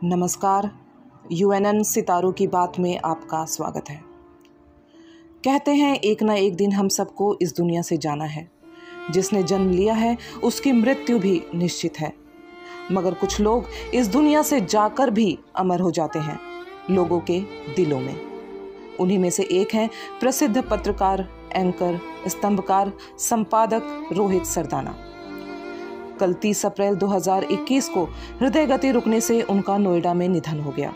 नमस्कार। यूएनएन सितारों की बात में आपका स्वागत है। कहते हैं एक ना एक दिन हम सबको इस दुनिया से जाना है। जिसने जन्म लिया है उसकी मृत्यु भी निश्चित है, मगर कुछ लोग इस दुनिया से जाकर भी अमर हो जाते हैं लोगों के दिलों में। उन्हीं में से एक हैं प्रसिद्ध पत्रकार, एंकर, स्तंभकार, संपादक रोहित सरदाना। कल 30 अप्रैल 2021 को हृदय गति रुकने से उनका नोएडा में निधन हो गया।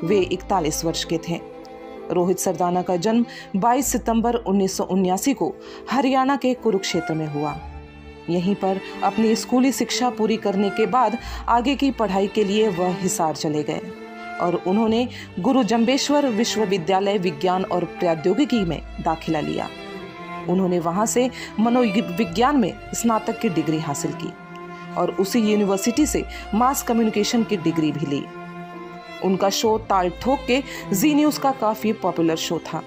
वे 41 वर्ष के थे। रोहित सरदाना का जन्म 22 सितंबर 1979 को हरियाणा के कुरुक्षेत्र में हुआ। यहीं पर अपनी स्कूली शिक्षा पूरी करने के बाद आगे की पढ़ाई के लिए वह हिसार चले गए और उन्होंने गुरु जम्बेश्वर विश्वविद्यालय विज्ञान और प्रौद्योगिकी में दाखिला लिया। उन्होंने वहां से मनोविज्ञान में स्नातक की डिग्री हासिल की और उसी यूनिवर्सिटी से मास कम्युनिकेशन की डिग्री भी ली। उनका शो ताल ठोक के जी न्यूज़ का काफ़ी पॉपुलर शो था,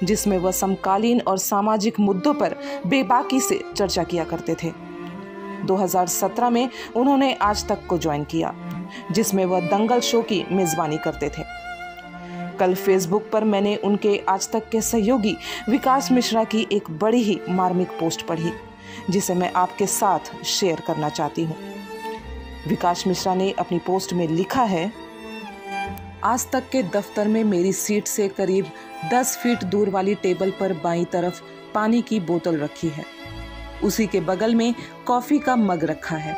जिसमें वह समकालीन और सामाजिक मुद्दों पर बेबाकी से चर्चा किया करते थे। 2017 में उन्होंने आज तक को ज्वाइन किया, जिसमें वह दंगल शो की मेज़बानी करते थे। कल फेसबुक पर मैंने उनके आज तक के सहयोगी विकास मिश्रा की एक बड़ी ही मार्मिक पोस्ट पढ़ी, जिसे मैं आपके साथ शेयर करना चाहती हूँ। विकास मिश्रा ने अपनी पोस्ट में लिखा है, आज तक के दफ्तर में मेरी सीट से करीब 10 फीट दूर वाली टेबल पर बाईं तरफ पानी की बोतल रखी है। उसी के बगल में कॉफ़ी का मग रखा है।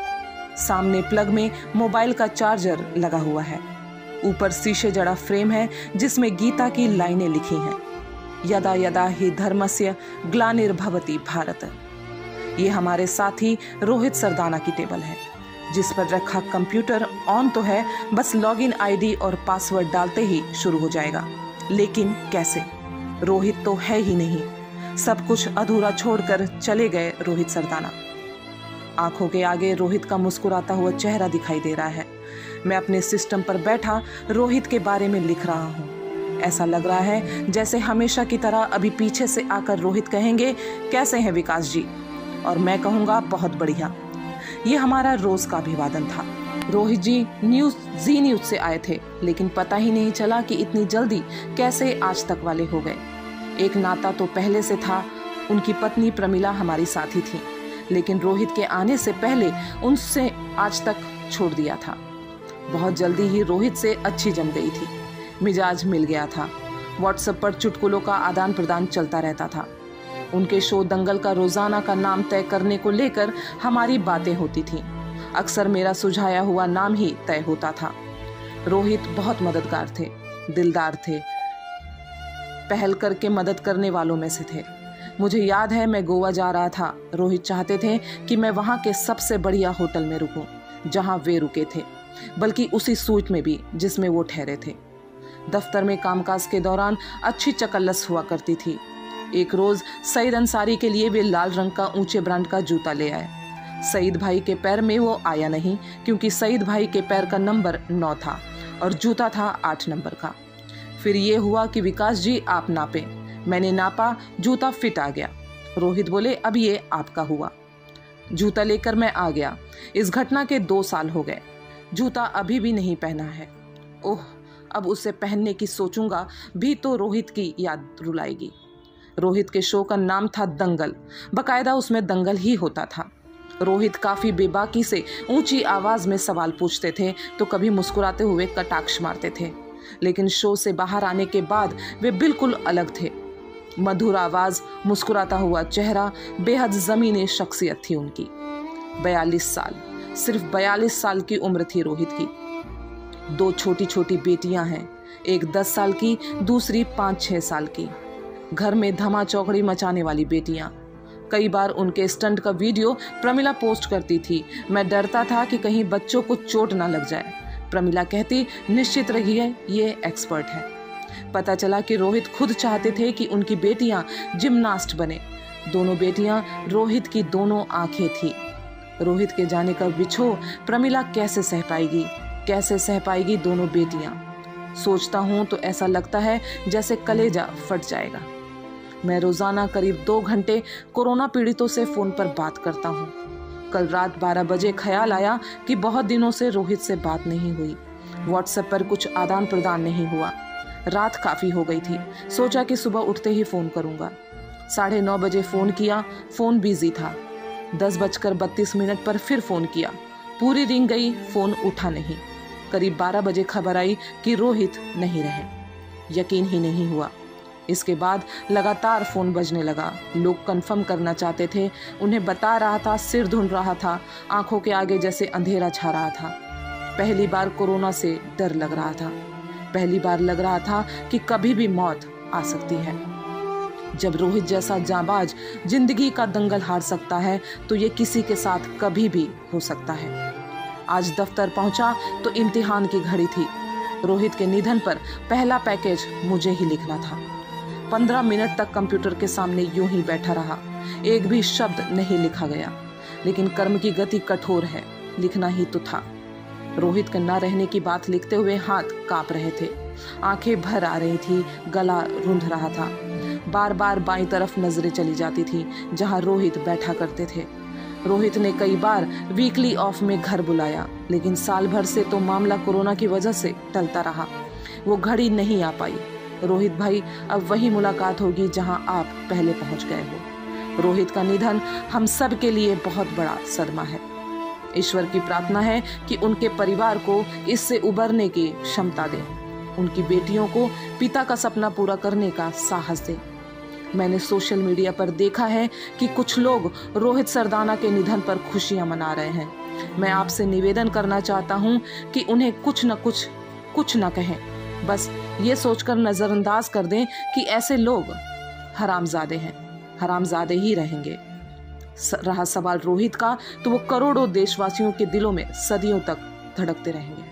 सामने प्लग में मोबाइल का चार्जर लगा हुआ है। ऊपर शीशे जड़ा फ्रेम है जिसमें गीता की लाइनें लिखी हैं, यदा यदा हि धर्मस्य ग्लानिर्भवति भारत। ये हमारे साथी रोहित सरदाना की टेबल है, जिस पर रखा कंप्यूटर ऑन तो है, बस लॉगिन आईडी और पासवर्ड डालते ही शुरू हो जाएगा। लेकिन कैसे? रोहित तो है ही नहीं। सब कुछ अधूरा छोड़कर चले गए रोहित सरदाना। आंखों के आगे रोहित का मुस्कुराता हुआ चेहरा दिखाई दे रहा है। मैं अपने सिस्टम पर बैठा रोहित के बारे में लिख रहा हूँ। ऐसा लग रहा है जैसे हमेशा की तरह अभी पीछे से आकर रोहित कहेंगे, कैसे हैं विकास जी? और मैं कहूँगा, बहुत बढ़िया। ये हमारा रोज का अभिवादन था। रोहित जी जी न्यूज़ से आए थे, लेकिन पता ही नहीं चला कि इतनी जल्दी कैसे आज तक वाले हो गए। एक नाता तो पहले से था। उनकी पत्नी प्रमिला हमारी साथी थी, लेकिन रोहित के आने से पहले उनसे आज तक छोड़ दिया था। बहुत जल्दी ही रोहित से अच्छी जम गई थी। मिजाज मिल गया था। व्हाट्सएप पर चुटकुलों का आदान प्रदान चलता रहता था। उनके शो दंगल का रोजाना का नाम तय करने को लेकर हमारी बातें होती थीं। अक्सर मेरा सुझाया हुआ नाम ही तय होता था। रोहित बहुत मददगार थे, दिलदार थे, पहल करके मदद करने वालों में से थे। मुझे याद है मैं गोवा जा रहा था। रोहित चाहते थे कि मैं वहाँ के सबसे बढ़िया होटल में रुकूं, जहाँ वे रुके थे, बल्कि उसी सूट में भी जिसमें वो ठहरे थे। दफ्तर में कामकाज के दौरान अच्छी चकल्लस हुआ करती थी। एक रोज सईद अंसारी के लिए वे लाल रंग का ऊंचे ब्रांड का जूता ले आए। सईद भाई के पैर में वो आया नहीं, क्योंकि सईद भाई के पैर का नंबर 9 था और जूता था 8 नंबर का। फिर ये हुआ कि विकास जी आप नापे। मैंने नापा, जूता फिट आ गया। रोहित बोले, अब ये आपका हुआ। जूता लेकर मैं आ गया। इस घटना के 2 साल हो गए। जूता अभी भी नहीं पहना है। ओह, अब उसे पहनने की सोचूंगा भी तो रोहित की याद रुलाएगी। रोहित के शो का नाम था दंगल। बकायदा उसमें दंगल ही होता था। रोहित काफ़ी बेबाकी से ऊंची आवाज़ में सवाल पूछते थे तो कभी मुस्कुराते हुए कटाक्ष मारते थे, लेकिन शो से बाहर आने के बाद वे बिल्कुल अलग थे। मधुर आवाज़, मुस्कुराता हुआ चेहरा, बेहद ज़मीनी शख्सियत थी उनकी। 42 साल, सिर्फ 42 साल की उम्र थी रोहित की। 2 छोटी छोटी बेटियां हैं, एक 10 साल की, दूसरी 5-6 साल की। घर में धमा चौकड़ी मचाने वाली बेटियां। कई बार उनके स्टंट का वीडियो प्रमिला पोस्ट करती थी। मैं डरता था कि कहीं बच्चों को चोट ना लग जाए। प्रमिला कहती, निश्चित रहिए, ये एक्सपर्ट है। पता चला कि रोहित खुद चाहते थे कि उनकी बेटियां जिम्नास्ट बने। दोनों बेटियां रोहित की दोनों आंखें थी। रोहित के जाने का विछोह प्रमिला कैसे सह पाएगी दोनों बेटियां। सोचता हूं तो ऐसा लगता है जैसे कलेजा फट जाएगा। मैं रोजाना करीब 2 घंटे कोरोना पीड़ितों से फोन पर बात करता हूँ। कल रात 12 बजे ख्याल आया कि बहुत दिनों से रोहित से बात नहीं हुई। व्हाट्सएप पर कुछ आदान प्रदान नहीं हुआ। रात काफ़ी हो गई थी, सोचा कि सुबह उठते ही फ़ोन करूँगा। 9:30 बजे फ़ोन किया, फ़ोन बिजी था। 10:32 पर फिर फ़ोन किया, पूरी रिंग गई, फ़ोन उठा नहीं। करीब 12 बजे खबर आई कि रोहित नहीं रहे। यकीन ही नहीं हुआ। इसके बाद लगातार फ़ोन बजने लगा। लोग कंफर्म करना चाहते थे, उन्हें बता रहा था, सिर धुन रहा था, आंखों के आगे जैसे अंधेरा छा रहा था। पहली बार कोरोना से डर लग रहा था। पहली बार लग रहा था कि कभी भी मौत आ सकती है। जब रोहित जैसा जांबाज जिंदगी का दंगल हार सकता है तो ये किसी के साथ कभी भी हो सकता है। आज दफ्तर पहुंचा तो इम्तिहान की घड़ी थी। रोहित के निधन पर पहला पैकेज मुझे ही लिखना था। 15 मिनट तक कंप्यूटर के सामने यूं ही बैठा रहा। एक भी शब्द नहीं लिखा गया, लेकिन कर्म की गति कठोर है, लिखना ही तो था। रोहित के न रहने की बात लिखते हुए हाथ कांप रहे थे, आंखें भर आ रही थी, गला रूंध रहा था। बार बार बाईं तरफ नजरें चली जाती थी जहां रोहित बैठा करते थे। रोहित ने कई बार वीकली ऑफ में घर बुलाया, लेकिन साल भर से तो मामला कोरोना की वजह से टलता रहा। वो घड़ी नहीं आ पाई। रोहित भाई, अब वही मुलाकात होगी जहां आप पहले पहुंच गए हो। रोहित का निधन हम सब के लिए बहुत बड़ा सदमा है। ईश्वर की प्रार्थना है कि उनके परिवार को इससे उबरने की क्षमता दे, उनकी बेटियों को पिता का सपना पूरा करने का साहस दे। मैंने सोशल मीडिया पर देखा है कि कुछ लोग रोहित सरदाना के निधन पर खुशियां मना रहे हैं। मैं आपसे निवेदन करना चाहता हूं कि उन्हें कुछ न कहें, बस ये सोचकर नजरअंदाज कर दें कि ऐसे लोग हरामजादे हैं, हरामजादे ही रहेंगे। रहा सवाल रोहित का, तो वो करोड़ों देशवासियों के दिलों में सदियों तक धड़कते रहेंगे।